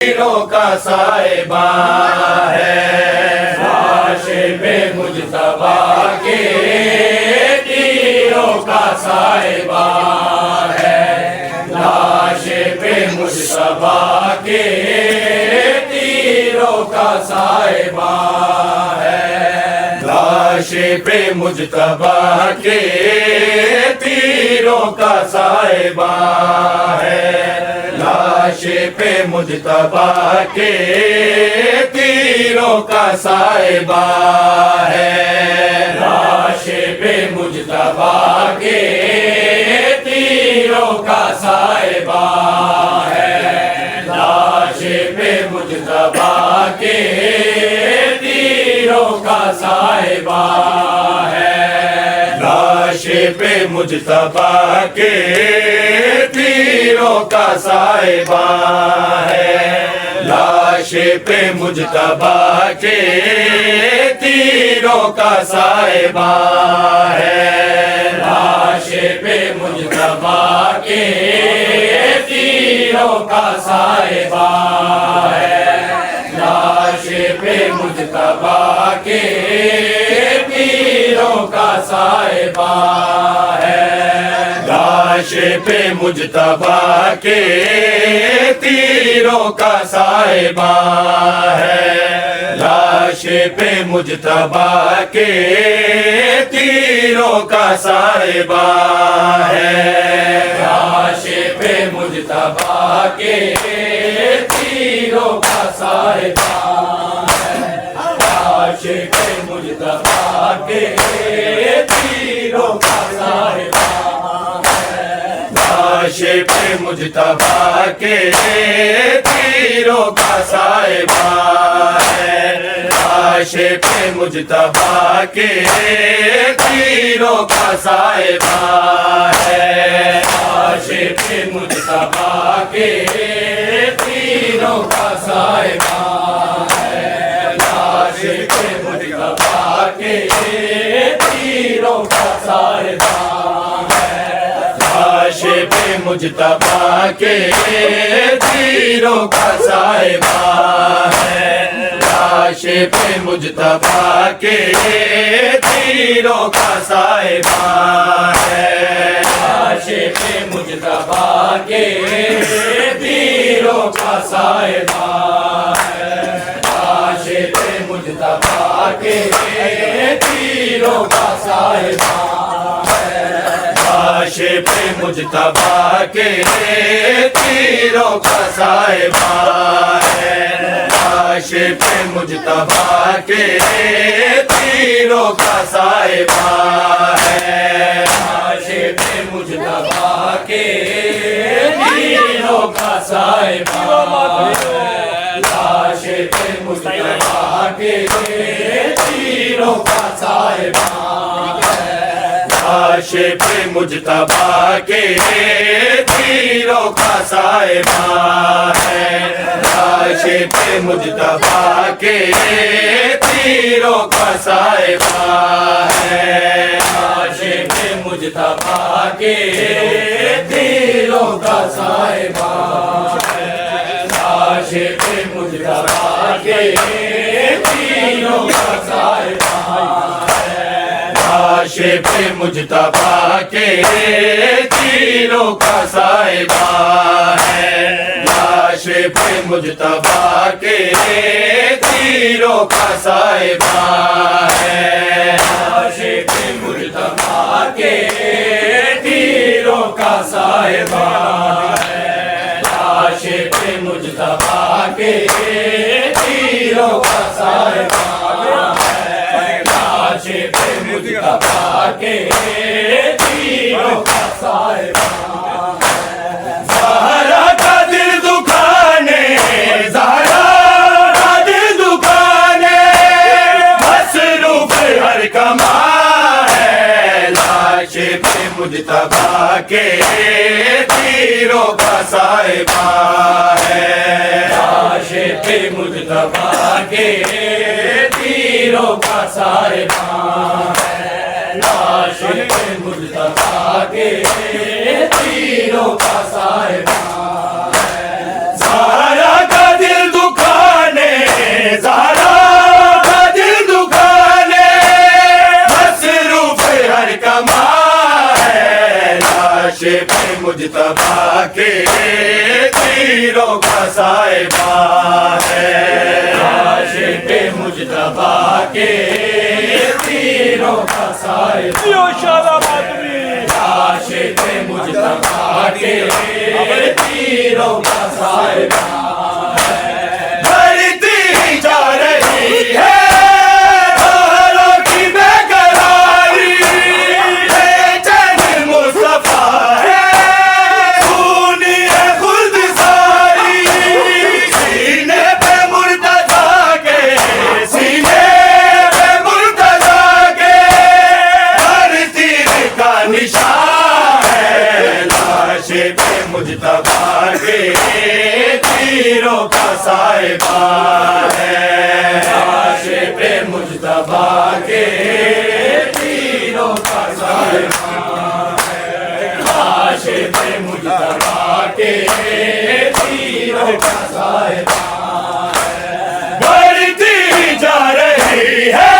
तीरों का साहिबा है, लाश पे मुजतबा के तीरों का साहिबा है, लाश पे मुजतबा के तीरों का साहिबा है, लाश पे मुजतबा के तीरों का साहिबा है, लाश पे मुजतबा के तीरों का साहिबा है, लाश पे मुजतबा के तीरों का साहिबा है, लाश पे मुजतबा के तीरों का साहिबा है, लाश पे मुजतबा के तीरों का साहिबा है, लाश पे मुजतबा के तीरों का साहिबा है, लाश पे मुजतबा के तीरों का साहिबा है, लाश पे मुजतबा के तीरों का साहिबा है, लाश पे मुजतबा के तीरों का साहिबा है, लाश पे मुजतबा के तीरों का साहिबा है, लाश पे मुजतबा के तीरों का साहिबा है, लाश पे मुजतबा के तीरों का साहिबा, लाश पे मुजतबा के तीरों का साहिबा है, लाश पे मुजतबा के तीरों का साहिबा है, लाश पे मुजतबा के तीरों का साहिबा है, लाश पे मुजतबा के तीरों का साहिबा, लाश पे मुजतबा के तीरों का साहिबा है, लाश पे मुजतबा के तीरों का साहिबा है, लाश पे मुजतबा के तीरों का साहिबा है, लाश पे मुजतबा के तीरों का साहिबा, लाश पे मुजतबा के तीरों का साहिबा है, लाश पे मुजतबा के तीरों का साहिबा है, लाश पे मुजतबा के तीरों का साहिबा है, लाश पे मुजतबा के तीरों का साहिबा, लाश पे मुजतबा के तीरों का साहिबा है, लाश पे मुजतबा के तीरों का साहिबा है, लाश पे मुजतबा के तीरों का साहिबा है, लाश पे मुजतबा के तीरों का साहिबा, लाश पे मुजतबा के तीरों का साहिबा है, लाश पे मुजतबा के तीरों का साहिबा है, लाश पे मुजतबा के तीरों का साहिबा है, लाश पे मुजतबा के तीरों का साहिबा है, लाश पे मुजतबा के तीरों का साहिबा, ज़हरा का दिल दुखाने, ज़हरा का दिल दुखाने, मसरूफ हर कमा है, लाश पे मुजतबा के तीरों का साहिबा है, लाश पे मुजतबा के तीरों का साहिबा है, लाश पे मुजतबा के तीरों का साहिबा है, ज़हरा का दिल मुजतबा के तीरों का साहिबा है। आशिक़े मुजतबा के तीरों का साहिबा, आशिक़े मुजतबा के तीरों का साहिबा बढ़ती जा रही है मुजतबा के तीरों का साहिबा है। आशिक़े मुजतबा के तीरों का साहिबा है। आशिक़े मुजतबा के तीरों का साहिबा है। बढ़ती जा रही है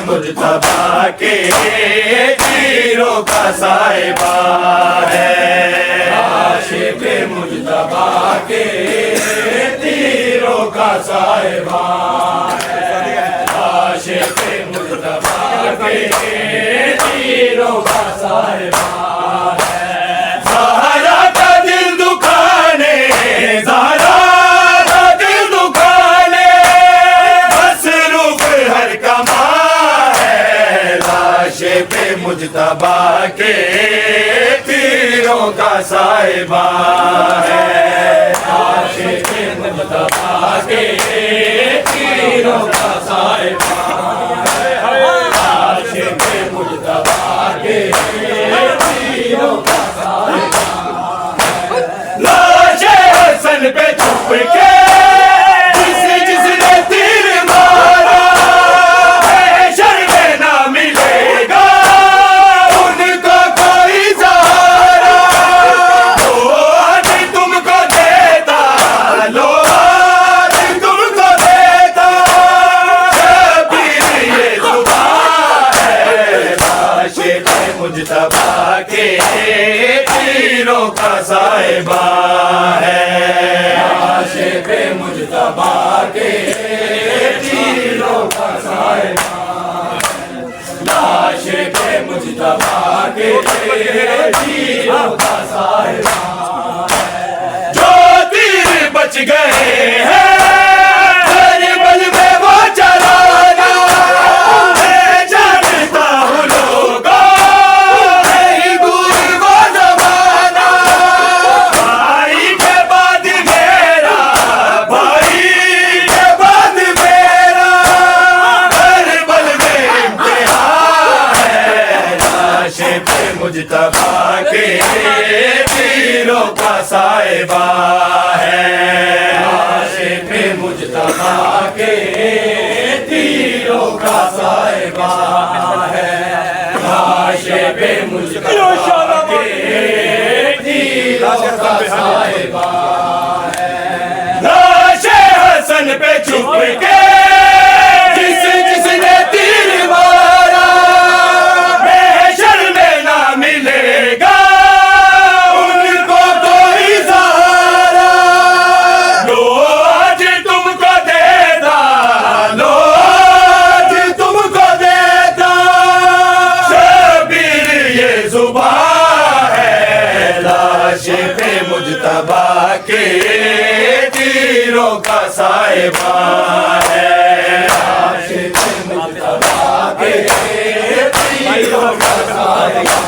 मुजतबा के तीरों का साहिबा है। आशिक़े मुजतबा के तीरों का साहिबा है। आशिक़े मुजतबा के तीरों का साहिबा है। ज़हरा का दिल दुखाने, ज़हरा का दिल दुखाने, मसरूफ़ हर कमा आशिक़े मुजतबा के तीरों का साहिबा है। आशिक़े मुजतबा के तीरों का साहिबा है। आशिक़े मुजतबा के तीरों का साहिबा है। लाशे हसन पे छुप के जिसने तीर मारा मुजतबा के तीरों का साहिबा है। आशिक़े मुजतबा के तीरों का साहिबा है। आशिक़े मुजतबा के तीरों का साहिबा है। जो तीर बच गए हैं मुजतबा के तीरों का साहिबा है। आशिक़े मुजतबा के तीरों का साहिबा है। आशिक़े मुजतबा के तीरों का साहिबा है। लाशे हसन पे छुप के जिसने तीर मारा मिलेगा उनको कोई सहारा। लो आज तुमको देता, लो आज तुमको देता, शबीर ये ज़ुबान है। आशिक़े मुजतबा के तीरों का साहिबा है। आशिक़े मुजतबा के तीरों का साहिबा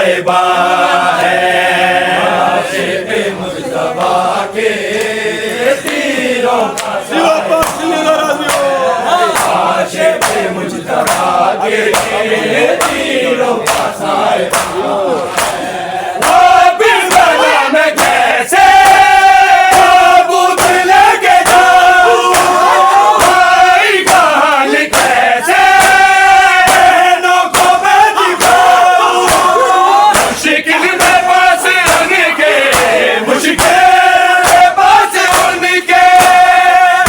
साहिबा है। आशिक़ मुज्तबा के तीरों का साहिबा, आशिक़ मुज्तबा के तीरों का साहिबा। वो बिरबला में कैसे ताबूत लेके जाऊं, भाई कहानी कैसे बहनों को मैं दिखाऊं। मुश्किल में पास उनके, मुश्किल में पास उनके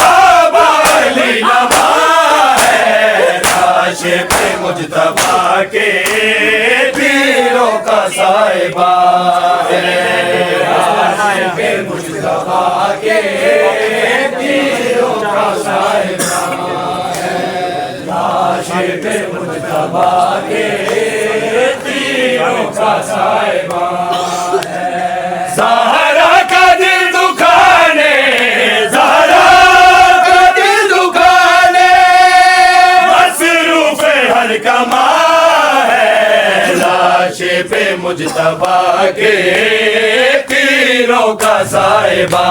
बाबा अली नमा है। आशिक़ मुज्तबा के तीरों का साहिबा है। आशिक़ मुज्तबा के तीरों का साहिबा है। आशिक़ मुज्तबा के तीरों का साहिबा है। ज़हरा का दिल दुखाने, ज़हरा का दिल दुखाने मसरूफ़ हर कमा है। लाशिक़ मुज्तबा के तीरों का साहिबा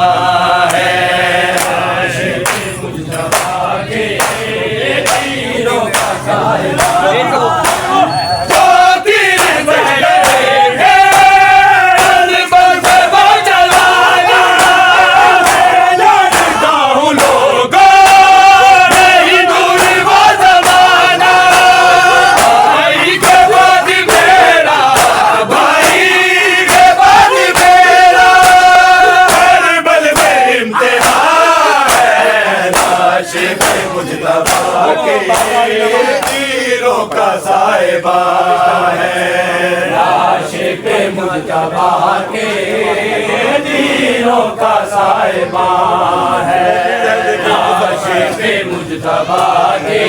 है। आशिक़ मुज्तबा के तीरों का साहिबा है। जो तीर पहले देखे अनबर से वो जलाना, मैं जानता हूँ लोगों नहीं दूर वो ज़माना। भाई के बाद मेरा, भाई के बाद मेरा करबल में इम्तिहान है। आशिक़ मुज्तबा के तीरों का साहिबा है। आशिक़ मुज्तबा के तीरों का साहिबा है। आशिक़ मुज्तबा के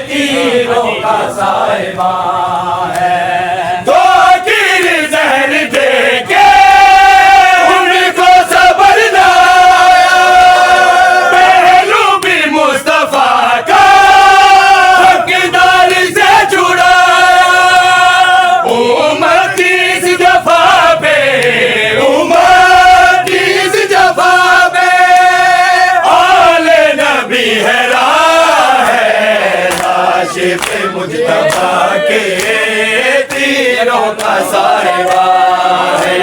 तीरों का साहिबा है। दो तीर ज़हर देके उनको सबर न आया, पहलू भी मुस्तफा का हक़दार से छुड़ाया। उम्मत इस जफ़ा पे, उम्मत इस जफ़ा पे आले नबी हैरान है। आशिक़ मुज्तबा के तीरों का साहिबा है।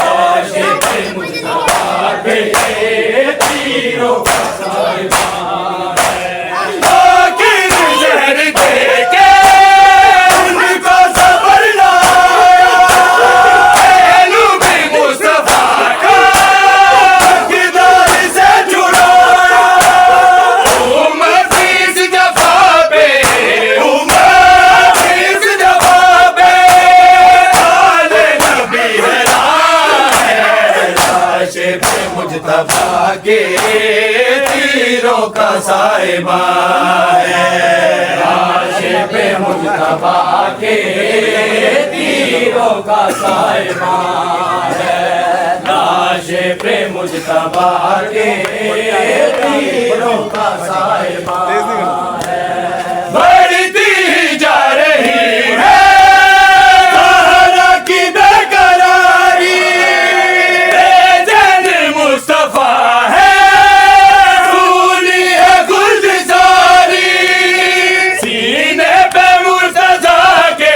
आशिक़ मुज्तबा के तीरों का साहिबा है। आखिर ज़हर देके उनको सबर न आया, पहलू भी मुस्तफा का हक़दार से छुड़ाया। उम्मत इस जफ़ा पे, उम्मत इस जफ़ा पे आले नबी हैरान है। आशिक़ मुज्तबा के तीरों का साहिबा है। आशिक़ मुज्तबा के तीरों का साहिबा है। आशिक़ मुज्तबा के तीरों का साहिबा है। बढ़ती जा रही है ज़हरा की बेकरारी, बेचैन मुस्तफा है, फूली है गुलज़ारी। सीने पे मुर्तज़ा के,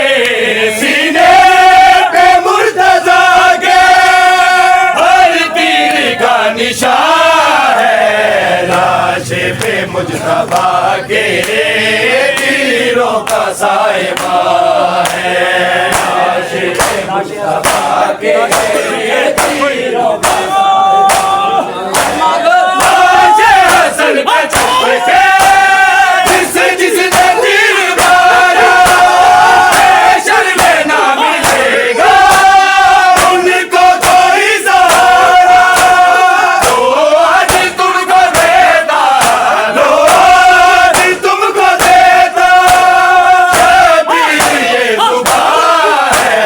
सीने पे मुर्तज़ा के हर तीर का निशान है। आशिक़ मुज्तबा के तीरों का साहिबा है। आशिक़ मुज्तबा के तीरों का साहिबा है। हसन पे छुप के जिसने तीर मारा, शर्म ना मिलेगा उनको कोई सहारा। तो आज तुमको देता, लो आज तुमको देता शबीर ये ज़ुबान है।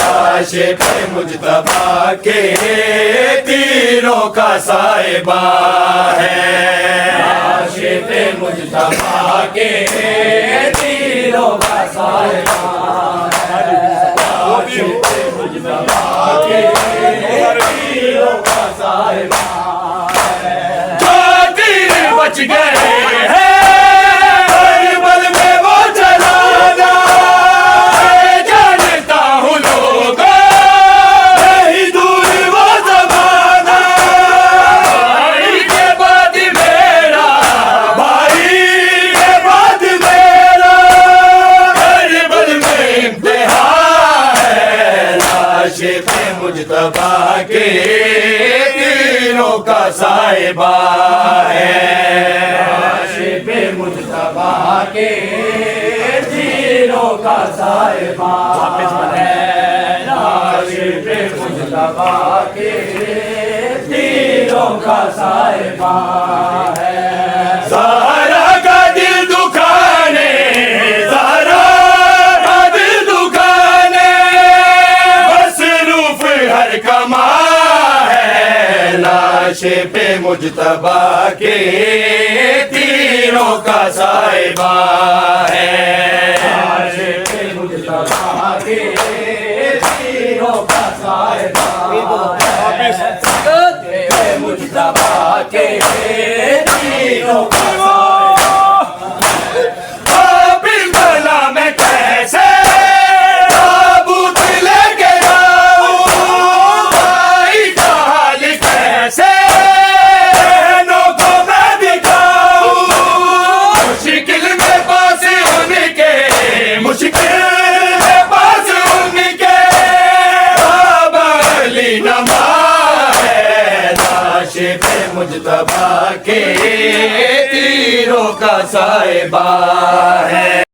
आशिक़ मुज्तबा के तीरों का साहिबा है। आशिक़ मुज्तबा के तीरों का साहिबा है। मुजतबा के तीरों का साहिबा है। जो तीर बच गए हैं करबल में वो जलाना, जानता हूँ लोगों नहीं दूर वो ज़माना। भाई के बाद मेरा, भाई के बाद मेरा करबल में इम्तिहान है। लाश पे मुजतबा के तीरों का साहिबा है। लाश पे मुजतबा के तीरों का साहिबा है। लाश पे मुजतबा के तीरों का साहिबा है। ज़हरा का दिल दुखाने, ज़हरा का दिल दुखाने मसरूफ हर कमा है। लाश पे मुजतबा के तीरों का साहिबा है। लाश पे मुजतबा के तीरों का साहिबा है। मुजतबा के तीरों का बिलबला में कैसे ताबूत लेके जाऊं, भाई का हाल कैसे बहनों को मैं दिखाऊं। मुश्किल में पास उनके, मुश्किल में पास उनके बाबा अली नमा है। लाश पे मुजतबा के तीरों का साहिबा है।